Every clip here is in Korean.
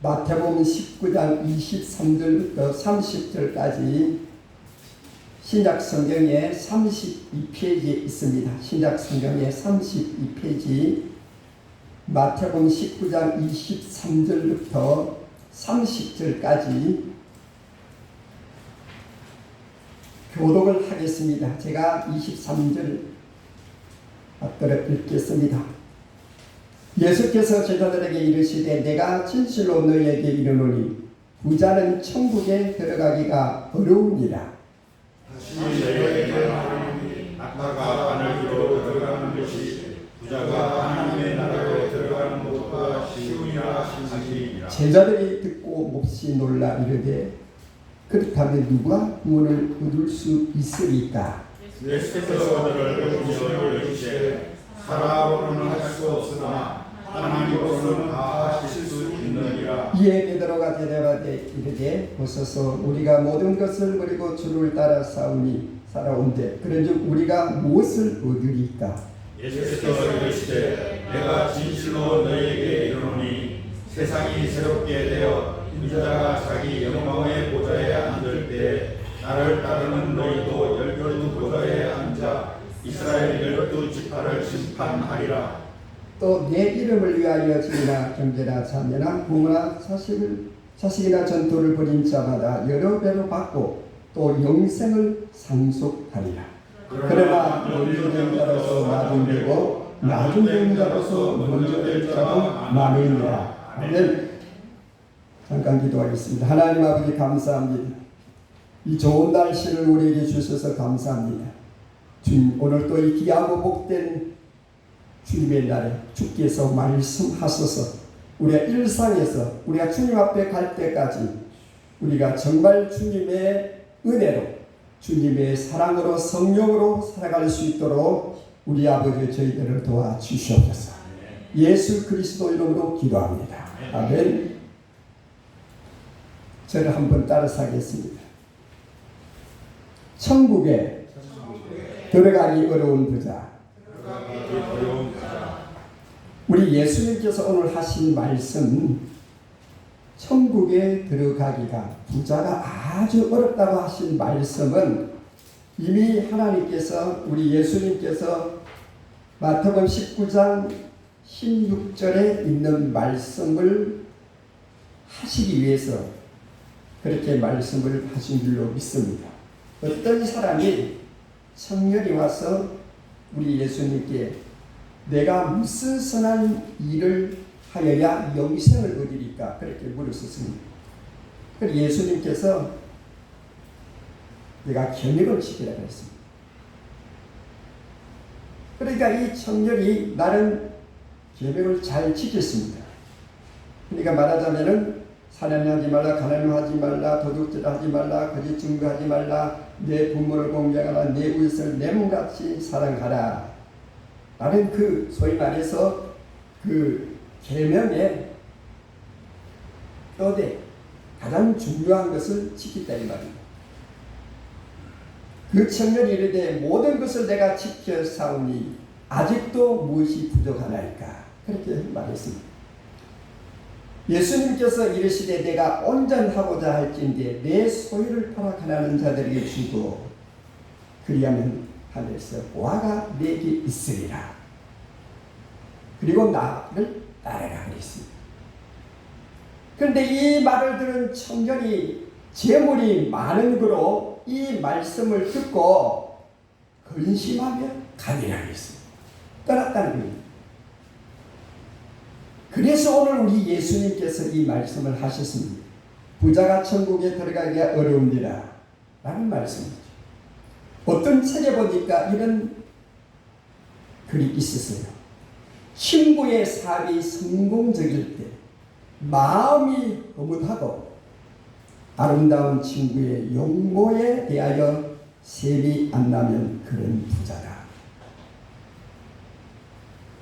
마태복음 19장 23절부터 30절까지 신약 성경에 32페이지에 있습니다. 신약 성경에 32페이지 마태복음 19장 23절부터 30절까지 교독을 하겠습니다. 제가 23절 앞들어 읽겠습니다. 예수께서 제자들에게 이르시되 내가 진실로 너희에게 이르노니 부자는 천국에 들어가기가 어려우니라. 다시 너희에게 말하노니 낙타가 바늘기로 들어가는 것이 부자가 하나님의 나라에 들어가는 것보다 쉬우니라 하시니라. 제자들이 듣고 몹시 놀라 이르되 그렇다면 누가 구원을 얻을 수 있으리까? 예수께서 그들을 보시며 이르시되 사람으로는 할 수 없으나 하나님으로는 다 하실 수 있느니라. 이에 베드로가 대답하되 이르되 보소서 우리가 모든 것을 버리고 주를 따라 살아온데 그런즉 우리가 무엇을 얻으리까? 예수께서 이르시되 내가 진실로 너희에게 이르노니 세상이 새롭게 되어 인자가 자기 영광의 보좌에 앉을 때 나를 따르는 너희도 열두 보좌에 앉아 이스라엘 12지파를 심판하리라. 또 내 이름을 위하여 집이나 경제나 자녀나 부모나 자식이나 전토를 벌인 자마다 여러 배로 받고 또 영생을 상속하리라. 그러나 먼저 된 자로서 나중 되고 나중 된 자로서 먼저 될 자도 많으니라. 아멘. 잠깐 기도하겠습니다. 하나님 아버지 감사합니다. 이 좋은 날씨를 우리에게 주셔서 감사합니다. 주님, 오늘 또 이 귀하고 복된 주님의 날에 주께서 말씀하소서. 우리가 일상에서 우리가 주님 앞에 갈 때까지 우리가 정말 주님의 은혜로 주님의 사랑으로 성령으로 살아갈 수 있도록 우리 아버지 저희들을 도와주시옵소서. 예수 그리스도 이름으로 기도합니다. 아멘. 저를 한번 따라서 하겠습니다. 천국에 들어가기 어려운 부자. 우리 예수님께서 오늘 하신 말씀, 천국에 들어가기가 부자가 아주 어렵다고 하신 말씀은 이미 하나님께서 우리 예수님께서 마태복음 19장 16절에 있는 말씀을 하시기 위해서 그렇게 말씀을 하신 줄로 믿습니다. 어떤 사람이 청년이 와서 우리 예수님께 내가 무슨 선한 일을 하여야 영생을 얻으리까 그렇게 물으셨습니다. 그래서 예수님께서 내가 견역을 지키라고 했습니다. 그러니까 이 청년이 나는 계명을 잘 지켰습니다. 그러니까 말하자면은 살인하지 말라, 가늠하지 말라, 도둑질하지 말라, 거짓 증거하지 말라, 내 부모를 공경하라, 내 이웃을 내 몸같이 사랑하라. 나는 그 소위 말해서 그 계명의 뼈대 가장 중요한 것을 지켰다 이 말입니다. 그 청년이 이르되 모든 것을 내가 지켜 싸우니 아직도 무엇이 부족하나이까 그렇게 말했습니다. 예수님께서 이르시되 내가 온전하고자 할진대 내 소유를 팔아 가난한 자들에게 주고 그리하면 하늘에서 보화가 내게 있으리라. 그리고 나를 따르라 그랬습니다. 그런데 이 말을 들은 청년이 재물이 많은 거로 이 말씀을 듣고 근심하며 가니라 그랬습니다. 떠났다는 겁니다. 그래서 오늘 우리 예수님께서 이 말씀을 하셨습니다. 부자가 천국에 들어가기가 어려웁니다 라는 말씀이죠. 어떤 책에 보니까 이런 글이 있었어요. 친구의 사업이 성공적일 때 마음이 흐뭇하고 아름다운 친구의 용모에 대하여 셈이 안 나면 그런 부자다.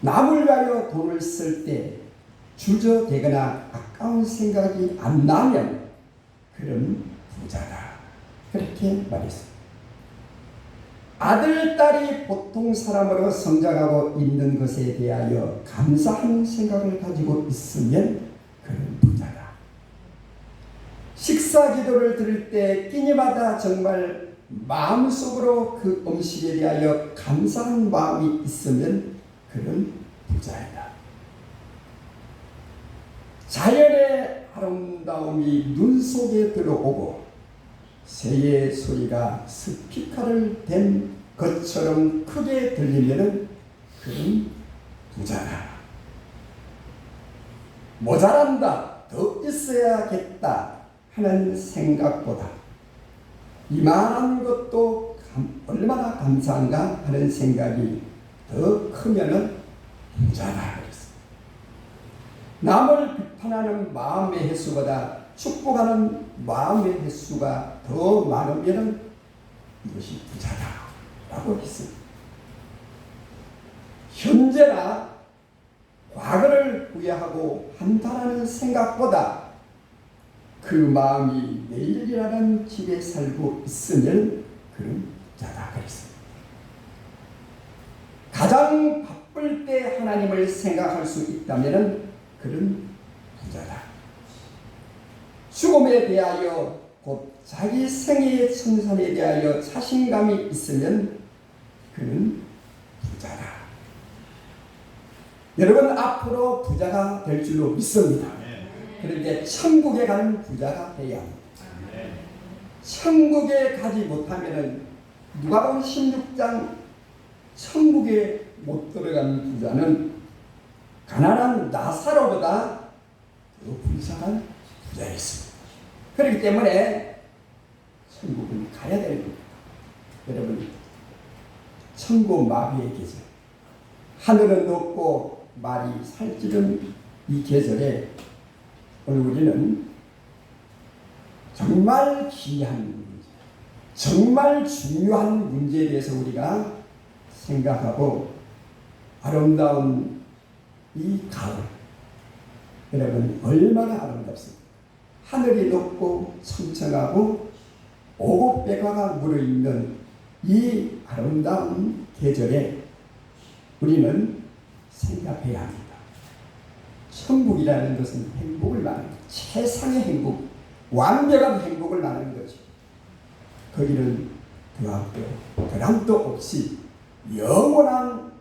남을 위하여 돈을 쓸 때 주저되거나 아까운 생각이 안 나면 그런 부자다. 그렇게 말했습니다. 아들, 딸이 보통 사람으로 성장하고 있는 것에 대하여 감사하는 생각을 가지고 있으면 그런 부자다. 식사 기도를 들을 때 끼니마다 정말 마음속으로 그 음식에 대하여 감사한 마음이 있으면 그런 부자이다. 자연의 아름다움이 눈 속에 들어오고 새의 소리가 스피커를 댄 것처럼 크게 들리면 그런 부자다. 모자란다, 더 있어야겠다 하는 생각보다 이만한 것도 얼마나 감사한가 하는 생각이 더 크면은 부자다 그랬어요. 남을 비판하는 마음의 횟수보다 축복하는 마음의 횟수가 더 많으면 이것이 부자다라고 했습니다. 현재나 과거를 후회하고 한탄하는 생각보다 그 마음이 내일이라는 집에 살고 있으면 그런 부자다 그랬습니다. 가장 바쁠 때 하나님을 생각할 수 있다면 그런 부자다. 죽음에 대하여 곧 자기 생애의 청산에 대하여 자신감이 있으면 그는 부자다. 여러분 앞으로 부자가 될 줄로 믿습니다. 그런데 천국에 가는 부자가 되어야 합니다. 천국에 가지 못하면 누가복음 16장 천국에 못 들어가는 부자는 가난한 나사로보다 더 불쌍한 부자였습니다. 그렇기 때문에 천국은 가야 되는 겁니다. 여러분, 천국 마귀의 계절, 하늘은 높고 말이 살찌는 이 계절에 오늘 우리는 정말 귀한 문제, 정말 중요한 문제에 대해서 우리가 생각하고 아름다운 이 가을, 여러분 얼마나 아름답습니까? 하늘이 높고 청청하고 오곡백화가 무르익는 이 아름다운 계절에 우리는 생각해야 합니다. 천국이라는 것은 행복을 말하는 것, 최상의 행복, 완벽한 행복을 말하는 거죠. 거기는 더함도 없이 영원한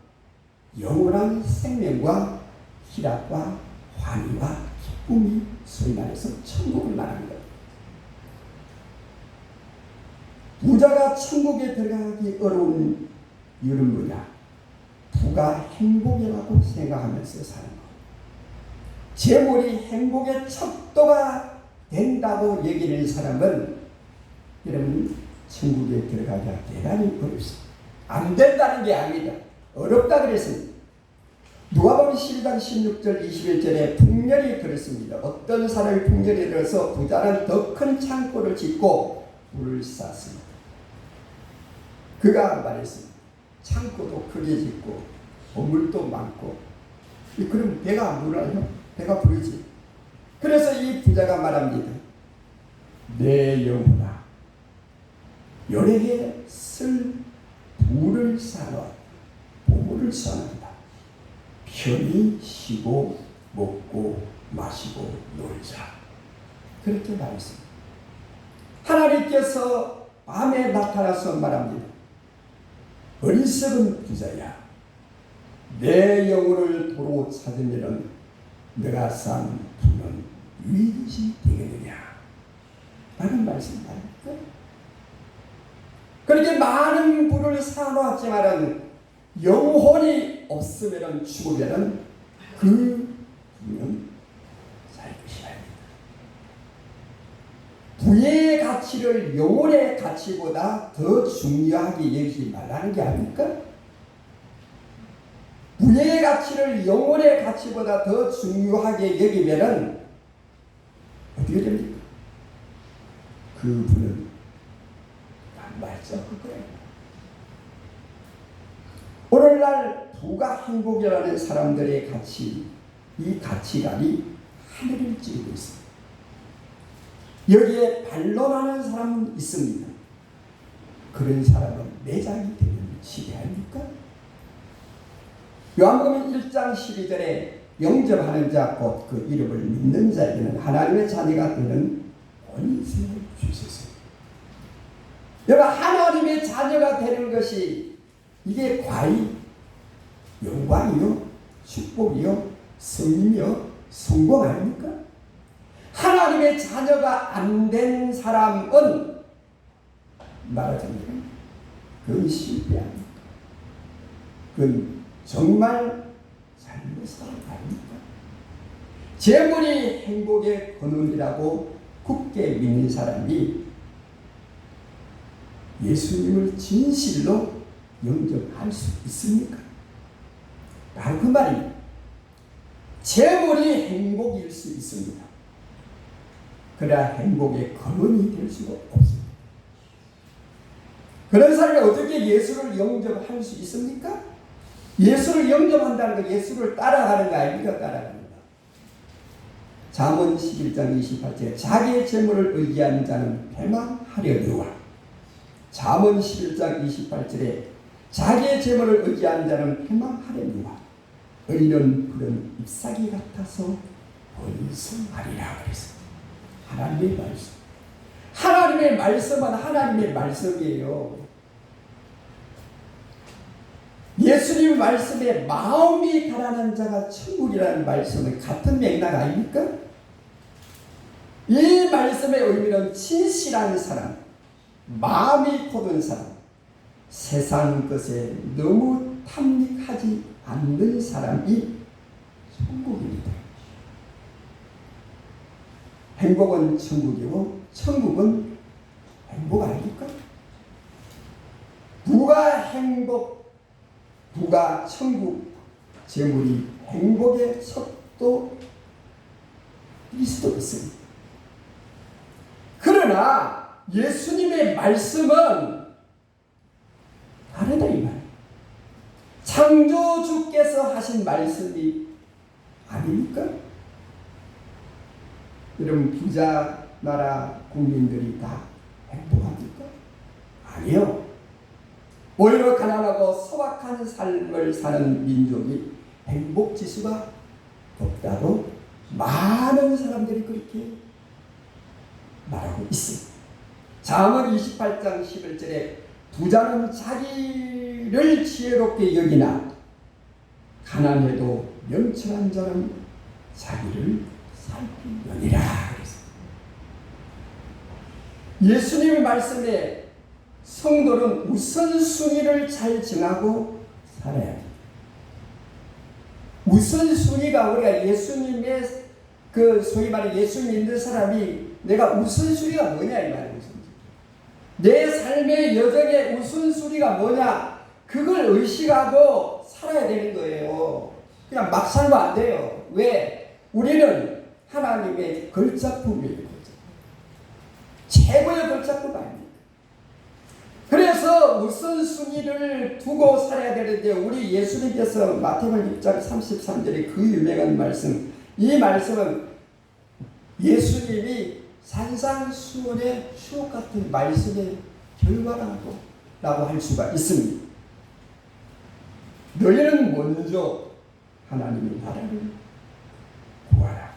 생명과 희락과 환희와 기쁨이 소위 말해서 천국을 말하는 거예요. 부자가 천국에 들어가기 어려운 이유는 뭐냐? 부가 행복이라고 생각하면서 사는 것. 재물이 행복의 척도가 된다고 얘기하는 사람은 여러분 천국에 들어가기가 대단히 어렵습니다. 안 된다는 게 아닙니다. 어렵다 그랬습니다. 누가복음 12장 16절 21절에 풍년이 들었습니다. 어떤 사람이 풍년이 들어서 부자는 더 큰 창고를 짓고 물을 쌌습니다. 그가 말했습니다. 창고도 크게 짓고 보물도 많고 그럼 배가 안 부르나요? 배가 부르지. 그래서 이 부자가 말합니다. 내 영혼아 여러 쓸 부를 쌓아 보물을 쌓는다. 편히 쉬고 먹고 마시고 놀자. 그렇게 말했습니다. 하나님께서 밤에 나타나서 말합니다. 어리석은 부자야. 내 영혼을 도로 찾으면 내가 쌓은 부는 유익이 되겠느냐. 라는 말씀입니다. 그렇게 많은 부를 쌓아놓았지만 영혼이 없으면 죽으면 그 부는 살 것이 아닙니다. 부의 가치를 영혼의 가치보다 더 중요하게 여기지 말라는 게 아닙니까? 부의 가치를 영혼의 가치보다 더 중요하게 여기면 어떻게 됩니까? 그 부는 말쩍 거예요. 오늘날 부가 행복이라는 사람들의 가치, 이 가치관이 하늘을 찌르고 있습니다. 여기에 반론하는 사람은 있습니다. 그런 사람은 매장이 되는 시대 아닙니까? 요한복음 1장 12절에 영접하는 자 곧 그 이름을 믿는 자에게는 하나님의 자녀가 되는 인생을 주소서. 여러분, 하나님의 자녀가 되는 것이 이게 과히 영광이요, 축복이요, 성이요, 성공 아닙니까? 하나님의 자녀가 안 된 사람은 말하자면 그건 실패 아닙니까? 그건 정말 잘못한 아닙니까? 재물이 행복의 근원이라고 굳게 믿는 사람이 예수님을 진실로 영접할 수 있습니까? 바로 그 말입니다. 재물이 행복일 수 있습니다. 그러나 행복의 근원이 될 수가 없습니다. 그런 사람이 어떻게 예수를 영접할 수 있습니까? 예수를 영접한다는 거, 예수를 따라가는 거 아닙니까? 따라가는 거. 잠언 11장 28절 자기의 재물을 의지하는 자는 패망하려니와. 잠언 11장 28절에 자기의 재물을 의지하는 자는 패망하려니와 의인은 푸른 잎사귀 같아서 번성하리라 그랬습니다. 하나님의 말씀. 하나님의 말씀은 하나님의 말씀이에요. 예수님 말씀에 마음이 가라는 자가 천국이라는 말씀은 같은 맥락 아닙니까? 이 말씀의 의미는 진실한 사람, 마음이 고든 사람, 세상 것에 너무 탐닉하지 않는 사람이 천국입니다. 행복은 천국이고 천국은 행복 아닙니까? 누가 행복, 누가 천국, 재물이 행복의 척도 일 수도 있습니다. 그러나 예수님의 말씀은 다르다 이 말. 창조주께서 하신 말씀이 아닙니까? 여러분, 부자 나라 국민들이 다 행복합니까? 아니요. 오히려 가난하고 소박한 삶을 사는 민족이 행복지수가 높다고 많은 사람들이 그렇게 말하고 있습니다. 잠언 28장 11절에 부자는 자기를 지혜롭게 여기나 가난해도 명철한 자는 자기를 살피느니라 그랬습니다. 예수님의 말씀에 성도는 우선순위를 잘 정하고 살아야 합니다. 우선순위가 우리가 예수님의 그 소위 말해 예수 믿는 사람이 내가 우선순위가 뭐냐 이 말이에요. 내 삶의 여정의 우선순위가 뭐냐 그걸 의식하고 살아야 되는 거예요. 그냥 막 살면 안 돼요. 왜? 우리는 하나님의 걸작품이에요. 최고의 걸작품 아닙니까? 그래서 우선순위를 두고 살아야 되는데 우리 예수님께서 마태복음 6장 33절에 그 유명한 말씀, 이 말씀은 예수님이 산상수훈의 추억 같은 말씀의 결과라고 할 수가 있습니다. 너희는 먼저 하나님의 나라를 구하라.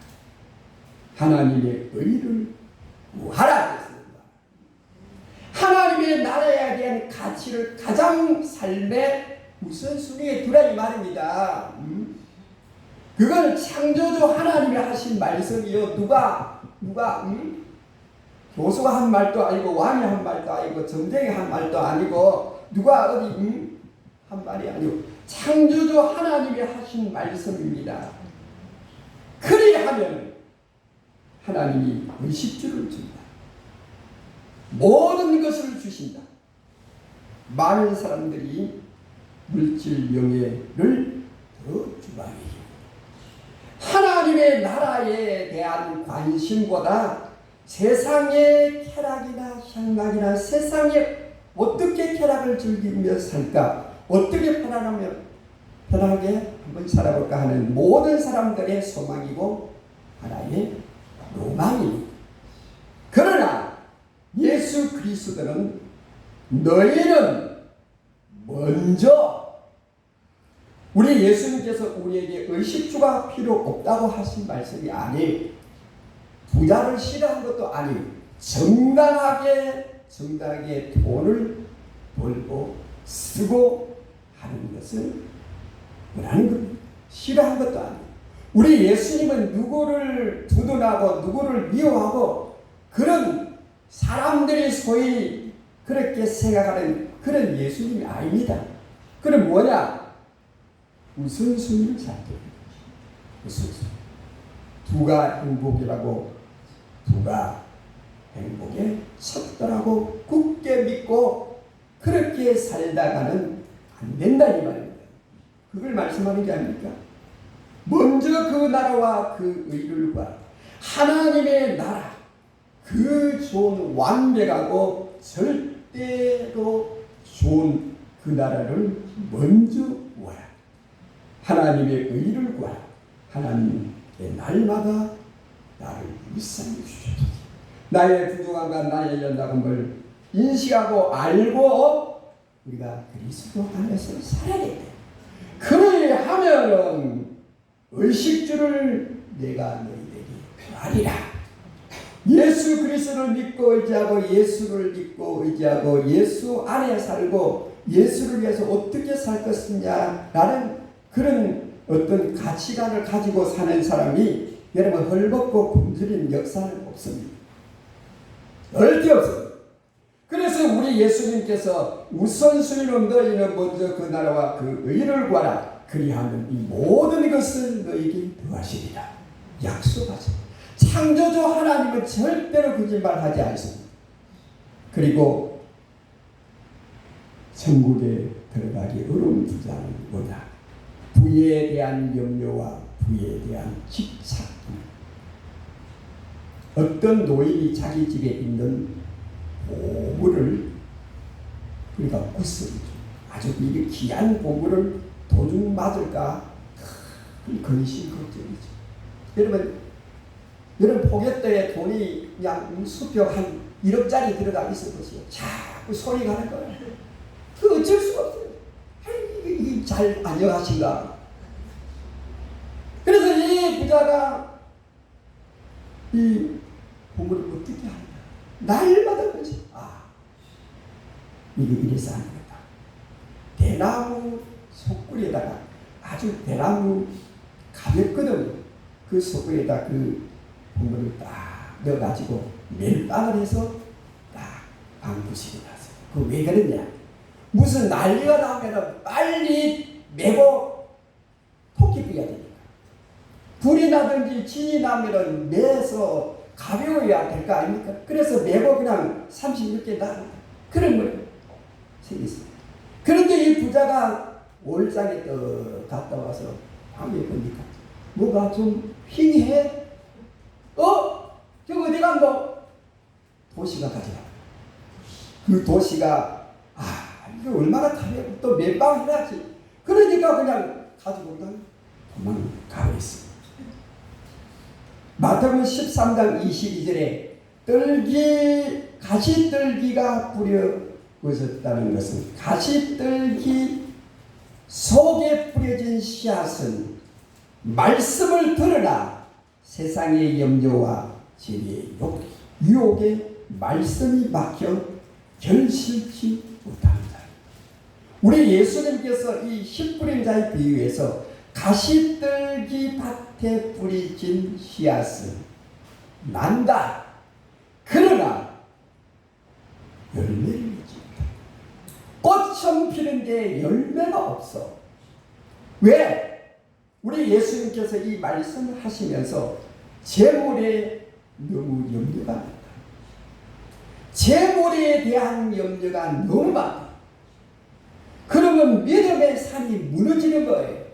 하나님의 의를 구하라 했습니다. 하나님의 나라에 대한 가치를 가장 삶의 우선순위에 두라 이 말입니다. 그건 창조주 하나님이 하신 말씀이요. 누가 교수가 한 말도 아니고 왕이 한 말도 아니고 정쟁이 한 말도 아니고 누가 어디 한 말이 아니고 창조주 하나님이 하신 말씀입니다. 그리하면 하나님이 의식주를 준다. 모든 것을 주신다. 많은 사람들이 물질 명예를 더 주방해요. 하나님의 나라에 대한 관심보다 세상의 쾌락이나 향락이나 세상에 어떻게 쾌락을 즐기며 살까, 어떻게 편하게 한번 살아볼까 하는 모든 사람들의 소망이고 하나의 로망입니다. 그러나 예수 그리스도는 너희는 먼저, 우리 예수님께서 우리에게 의식주가 필요 없다고 하신 말씀이 아니에요. 부자를 싫어한 것도 아니에요. 정당하게 돈을 벌고 쓰고 하는 것을 원하는 겁니다. 싫어한 것도 아니에요. 우리 예수님은 누구를 두둔하고 누구를 미워하고 그런 사람들이 소위 그렇게 생각하는 그런 예수님이 아닙니다. 그럼 뭐냐? 우선순위를 잘 됩니다. 우선순위. 두가 행복이라고 두가 행복에 섰더라고 굳게 믿고 그렇게 살다가는 안 된다 이 말입니다. 그걸 말씀하는 게 아닙니까? 먼저 그 나라와 그 의를 구하라. 하나님의 나라, 그 좋은 완벽하고 절대로 좋은 그 나라를 먼저 구하라. 하나님의 의를 구하라. 하나님의 날마다 나를 일상해 주셔서 나의 부족함과 나의 연약함을 인식하고 알고 우리가 그리스도 안에서 살아야 돼. 그러하면은 의식주를 내가 너희에게 하리라. 예수 그리스도를 믿고 의지하고 예수를 믿고 의지하고 예수 안에 살고 예수를 위해서 어떻게 살 것이냐라는 그런 어떤 가치관을 가지고 사는 사람이 여러분 헐벗고 굶주린 역사는 없습니다. 절대 없어요. 그래서 우리 예수님께서 우선순위로 너희는 먼저 그 나라와 그 의를 구하라. 그리하면 이 모든 것을 너희에게 더하시리라. 약속하죠. 창조주 하나님은 절대로 거짓말하지 않습니다. 그리고 천국에 들어가기 어려운 부자는 뭐냐? 부에 대한 염려와 부에 대한 집착. 어떤 노인이 자기 집에 있는 보물을 그러니까 구슬 아주 이게 귀한 보물을 도둑 맞을까 큰 근심 걱정이죠. 여러분 포개대에 돈이 그냥 수표 한 1억짜리 들어가 있어 보세요. 자꾸 소리 가는 거예요. 그 어쩔 수가 없어요. 이게 잘 안녕하신가. 그래서 이 부자가 이 보물을 어떻게 하냐. 날마다 그러지. 이게 이래서 하는 거다. 대나무 속구리에다가 아주 대나무 가볍거든. 그 속구리에다 그 보물을 딱 넣어가지고 멜빵을 해서 딱 방부시고 났어요. 그 왜 그랬냐? 무슨 난리가 나면 빨리 메고 토끼 뿌려야 되니까. 불이 나든지 진이 나면 매서 가벼워야 될 거 아닙니까? 그래서 메고 그냥 36개 나 그런 걸 생겼어요. 그런데 이 부자가 올장에 또 갔다 와서 밤에 보니까 뭐가 좀 휘해? 저거 어디 간 거? 도시가 가져가. 그 도시가 이거 얼마나 타면 또 몇 방 해야지. 그러니까 그냥 가지고 그냥 도망가버렸습니다. 마태복음 13장 22절에 가시떨기가 뿌려졌다는 것은 가시떨기 속에 뿌려진 씨앗은 말씀을 들으나 세상의 염려와 죄의 유혹에 말씀이 막혀 결실치 못합니다. 우리 예수님께서 이 씨 뿌린 자의 비유에서 가시떨기 밭에 뿌려진 씨앗은 난다. 그러나 열매를 맺지 못한다. 꽃은 피는데 열매가 없어. 왜? 우리 예수님께서 이 말씀을 하시면서 재물에 너무 염려가 많다. 재물에 대한 염려가 너무 많다. 그러면 믿음의 산이 무너지는 거예요.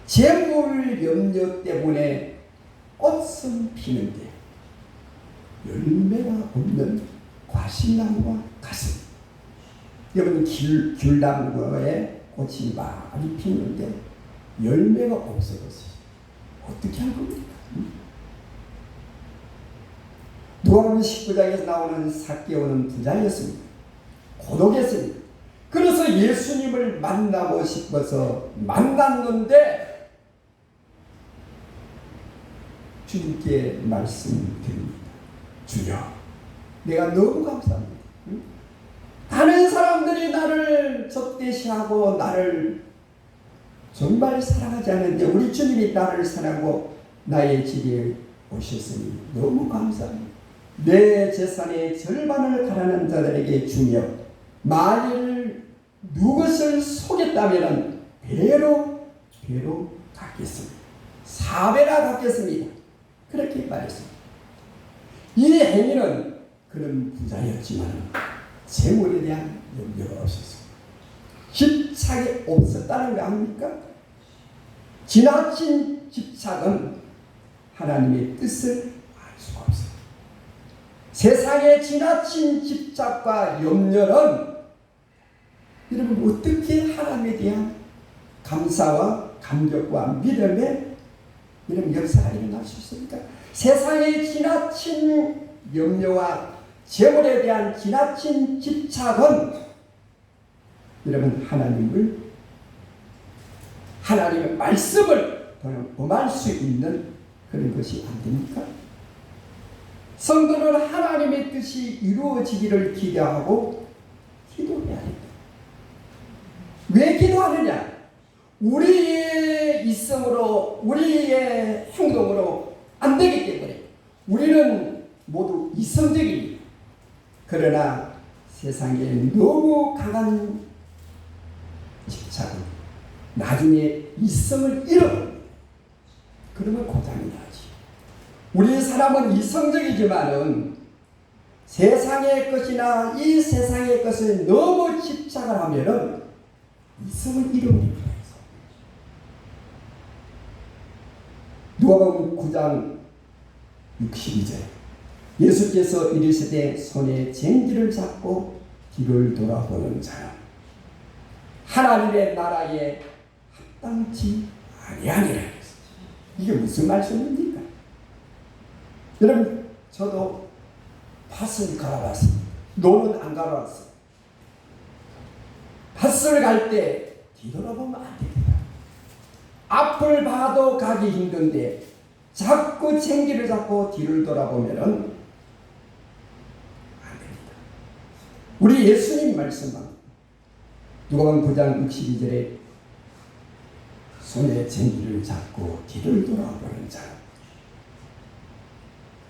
재물 염려 때문에 꽃은 피는데 열매가 없는 과실나무와 같습니다. 여러분 귤나무에 꽃이 많이 피는데 열매가 없어졌어요. 어떻게 할 겁니까? 누가복음 19장에서 나오는 삭개오는 부자였습니다. 고독했습니다. 그래서 예수님을 만나고 싶어서 만났는데 주님께 말씀드립니다. 주여, 내가 너무 감사합니다. 다른 사람들이 나를 적대시하고 나를 정말 사랑하지 않는데 우리 주님이 나를 사랑하고 나의 집에 오셨으니 너무 감사합니다. 내 재산의 절반을 가라는 자들에게 주며 만일 누구를 속였다면 배로 갚겠습니다. 4배나 갚겠습니다. 그렇게 말했습니다. 이 행위는 그런 부자였지만 재물에 대한 염려가 없었습니다. 집착이 없었다는 거 아닙니까? 지나친 집착은 하나님의 뜻을 알 수가 없어요. 세상의 지나친 집착과 염려는 여러분 어떻게 하나님에 대한 감사와 감격과 믿음의 이런 역사가 일어날 수 있습니까? 세상의 지나친 염려와 재물에 대한 지나친 집착은 여러분 하나님의 말씀을 범할 수 있는 그런 것이 안 됩니까? 성도는 하나님의 뜻이 이루어지기를 기대하고 기도해야 합니다. 왜 기도하느냐? 우리의 있음으로 우리의 행동으로 안 되기 때문에 우리는 모두 이성적입니다. 그러나 세상에 너무 강한 집착은 나중에 이성을 잃어버립니다. 그러면 고장이 나지. 우리 사람은 이성적이지만은 세상의 것이나 이 세상의 것에 너무 집착을 하면은 이성을 잃어버립니다. 누가복음 9장 62절 예수께서 이르시되 손에 쟁기를 잡고 뒤를 돌아보는 자는 하나님의 나라에 합당치 아니하니라. 이게 무슨 말씀입니까? 여러분 저도 밭을 갈아봤습니다. 노는 안 갈아봤어요. 밭을 갈 때 뒤돌아보면 안 됩니다. 앞을 봐도 가기 힘든데 자꾸 쟁기를 잡고 뒤를 돌아보면 안 됩니다. 우리 예수님 말씀은 누가복음 9장 62절에 손에 쟁기를 잡고 뒤를 돌아보는 자는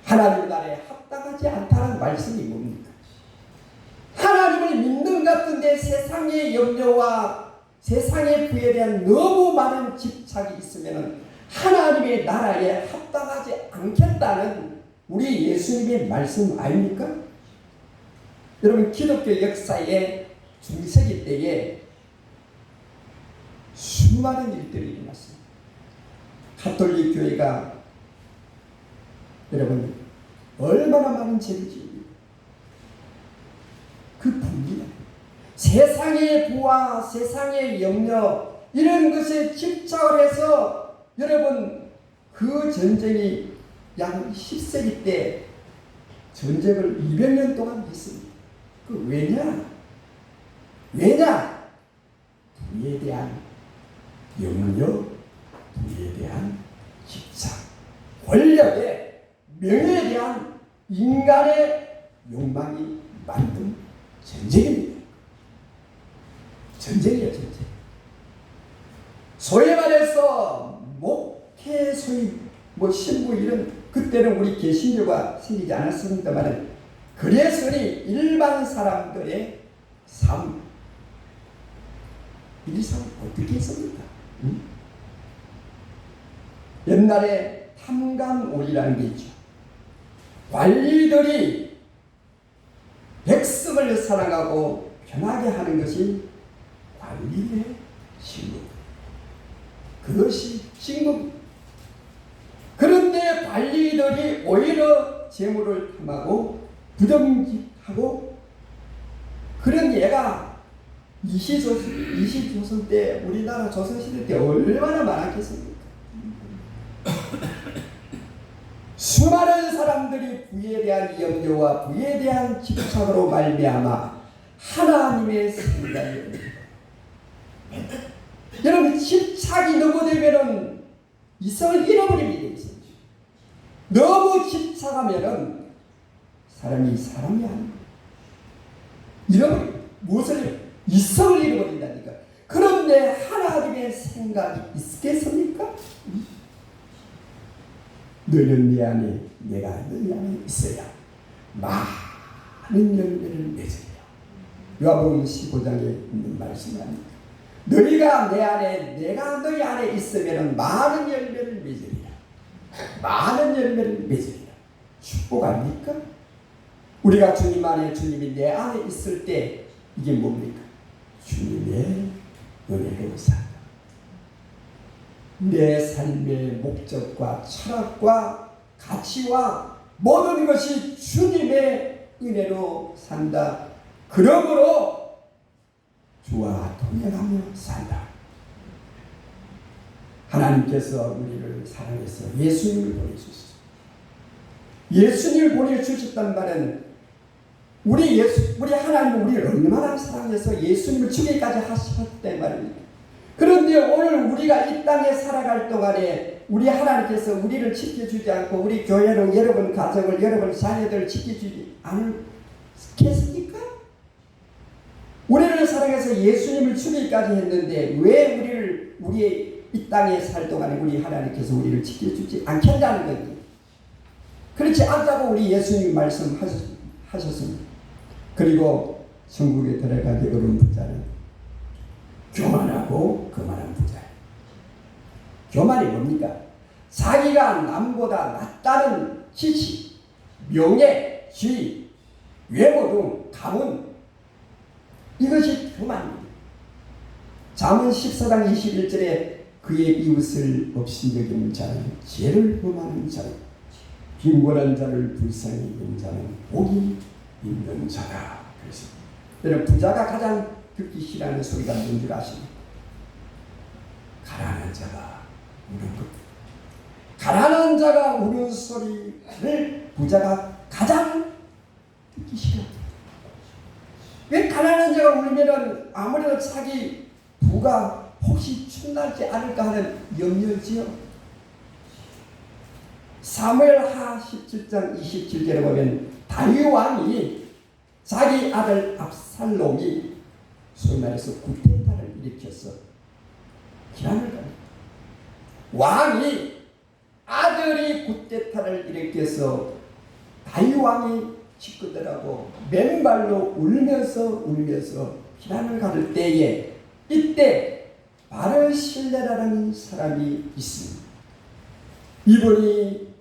하나님 나라에 합당하지 않다는 말씀이 뭡니까? 하나님을 믿는 것 같은데 세상의 염려와 세상의 부에 대한 너무 많은 집착이 있으면 하나님의 나라에 합당하지 않겠다는 우리 예수님의 말씀 아닙니까? 여러분 기독교 역사의 중세기 때에 수많은 일들이 일어났습니다. 가톨릭 교회가 여러분 얼마나 많은 죄를 지습니까? 그 분리다. 세상의 부와 세상의 염려 이런 것에 집착을 해서 여러분 그 전쟁이 약 10세기 때 전쟁을 200년 동안 했습니다. 그 왜냐? 부에 대한 염려, 부에 대한 집착, 권력에 명예에 대한 인간의 욕망이 만든 전쟁입니다. 전쟁이에요, 전쟁. 소위 말해서 목회, 소위 신부 이런 그때는 우리 개신교가 생기지 않았습니다만 그래서니 일반 사람들의 삶, 일상 어떻게 했습니까? 옛날에 탐관오리라는 게 있죠. 관리들이 백성을 사랑하고 편하게 하는 것이 관리의 직무. 그것이 직무. 그런데 관리들이 오히려 재물을 탐하고 부정직하고 그런 예가 이시조선 때 우리나라 조선시대 때 얼마나 많았겠습니까? 수많은 사람들이 부에 대한 염려와 부에 대한 집착으로 말미암아 하나님의 생각이 여러분 집착이 너무 되면은 이성을 잃어버리게 되어 있습니다. 너무 집착하면은 사람이 아니고 잃어버린 무엇을 이성을 잃어버린다니까. 그런데 하나님의 생각이 있겠습니까? 너는 내 안에 내가 너희 안에 있어야 많은 열매를 맺으리라. 요한복음 15장에 있는 말씀이 아닙니까? 너희가 내 안에 내가 너희 안에 있으면 많은 열매를 맺으리라. 많은 열매를 맺으리라. 축복 아닙니까? 우리가 주님 안에 주님이 내 안에 있을 때 이게 뭡니까? 주님의 은혜로 산다. 내 삶의 목적과 철학과 가치와 모든 것이 주님의 은혜로 산다. 그러므로 주와 동행하며 산다. 하나님께서 우리를 사랑해서 예수님을 보내주셨습니다. 예수님을 보내주셨단 말은 우리 하나님은 우리를 얼마나 사랑해서 예수님을 주기까지 하셨단 말입니다. 그런데 오늘 우리가 이 땅에 살아갈 동안에 우리 하나님께서 우리를 지켜주지 않고 우리 교회로 여러분 가정을 여러분 자녀들을 지켜주지 않겠습니까? 우리를 사랑해서 예수님을 주기까지 했는데 왜 우리의 이 땅에 살 동안에 우리 하나님께서 우리를 지켜주지 않겠다는 거지. 그렇지 않다고 우리 예수님 말씀하셨습니다. 그리고 천국에 들어가기 어려운 부자는 교만하고 거만한 부자예요. 교만이 뭡니까? 자기가 남보다 낫다는 지식, 명예, 지위, 외모 등 가문, 이것이 교만입니다. 잠언 14장 21절에 그의 이웃을 업신여기는 자는 죄를 범하는 자요 빈곤한 자를 불쌍히 여기는 자는 복이 있는 자다. 그래서 여러분, 부자가 가장 듣기 싫어하는 소리가 뭔 줄 아십니까? 가난한 자가 우는 것. 가난한 자가 우는 소리를 부자가 가장 듣기 싫어합니다. 왜 가난한 자가 울면은 아무래도 자기 부가 혹시 충날지 않을까 하는 염려지요. 사무엘하 17장 27절에 보면 다윗 왕이 자기 아들 압살롬이 소위 말해서 구테타를 일으켜서 기란을 갑니다. 왕이 아들이 구테타를 일으켜서 다윗 왕이 식구들하고 맨발로 울면서 피난을 가를 때에 이때 바르실레라는 사람이 있습니다. 이분이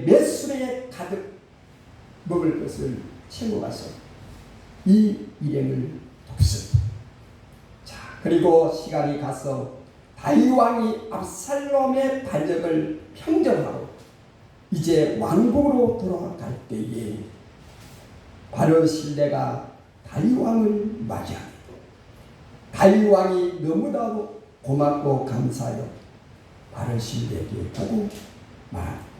몇 수레에 가득 먹을 것을 채고 가서 이 일행을 돕습니다. 자, 그리고 시간이 가서 다윗 왕이 압살롬의 반역을 평정하고 이제 왕궁으로 돌아갈 때에 바르실레가 다윗 왕을 맞이합니다. 다윗 왕이 너무나도 고맙고 감사하여 바르실레에게 보고 말합니다.